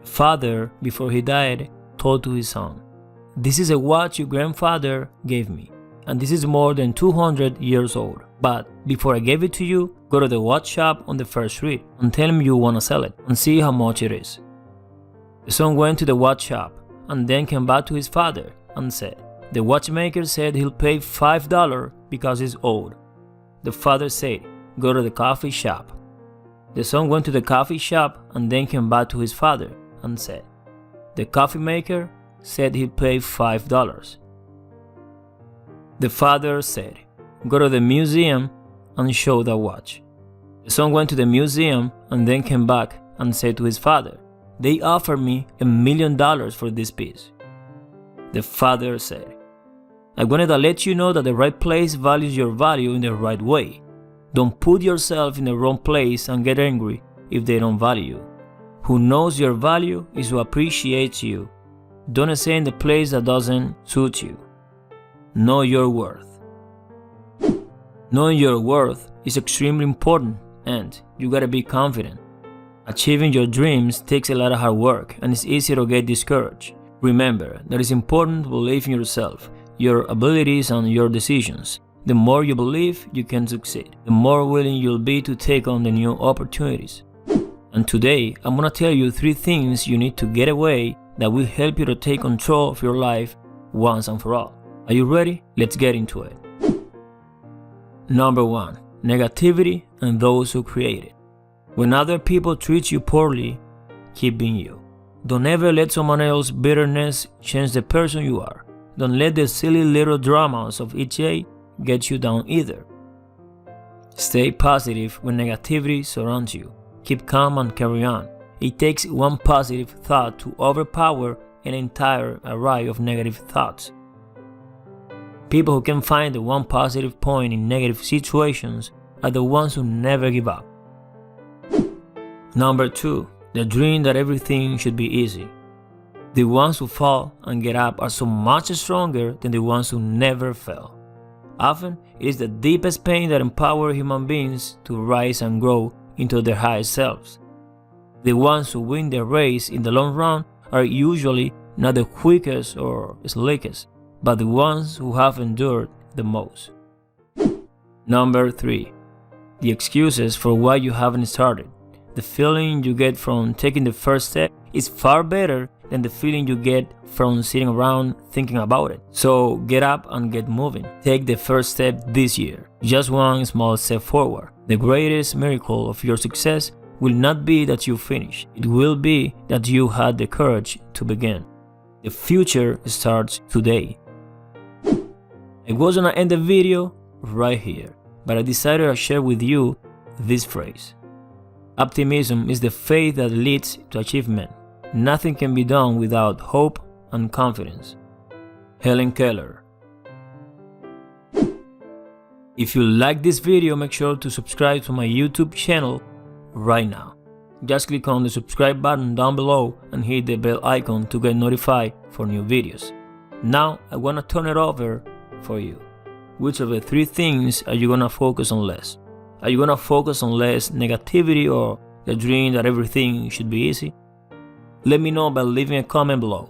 Father, before he died, told to his son, "This is a watch your grandfather gave me, and this is more than 200 years old. But before I gave it to you, go to the watch shop on the first street and tell him you want to sell it and see how much it is." The son went to the watch shop and then came back to his father and said, "The watchmaker said he'll pay $5 because it's old." The father said, "Go to the coffee shop." The son went to the coffee shop and then came back to his father and said, "The coffee maker said he'll pay $5. The father said, "Go to the museum and show the watch." The son went to the museum and then came back and said to his father, "They offered me $1 million for this piece." The father said, "I wanted to let you know that the right place values your value in the right way. Don't put yourself in the wrong place and get angry if they don't value you. Who knows your value is who appreciates you. Don't stay in the place that doesn't suit you. Know your worth." Knowing your worth is extremely important, and you gotta be confident. Achieving your dreams takes a lot of hard work, and it's easy to get discouraged. Remember that it's important to believe in yourself, your abilities, and your decisions. The more you believe you can succeed, the more willing you'll be to take on the new opportunities. And today, I'm gonna tell you 3 things you need to get away that will help you to take control of your life once and for all. Are you ready? Let's get into it. Number 1. Negativity and those who create it. When other people treat you poorly, keep being you. Don't ever let someone else's bitterness change the person you are. Don't let the silly little dramas of each day get you down either. Stay positive when negativity surrounds you. Keep calm and carry on. It takes one positive thought to overpower an entire array of negative thoughts. People who can find the one positive point in negative situations are the ones who never give up. Number 2. The dream that everything should be easy. The ones who fall and get up are so much stronger than the ones who never fail. Often, it is the deepest pain that empowers human beings to rise and grow into their highest selves. The ones who win the race in the long run are usually not the quickest or slickest, but the ones who have endured the most. Number 3. The excuses for why you haven't started. The feeling you get from taking the first step is far better than the feeling you get from sitting around thinking about it. So get up and get moving. Take the first step this year. Just one small step forward. The greatest miracle of your success will not be that you finish. It will be that you had the courage to begin. The future starts today. I was gonna end the video right here, but I decided to share with you this phrase. Optimism is the faith that leads to achievement. Nothing can be done without hope and confidence. Helen Keller. If you like this video, make sure to subscribe to my YouTube channel right now. Just click on the subscribe button down below and hit the bell icon to get notified for new videos. Now I wanna turn it over for you. Which of the 3 things are you gonna focus on less? Are you gonna focus on less negativity or the dream that everything should be easy? Let me know by leaving a comment below.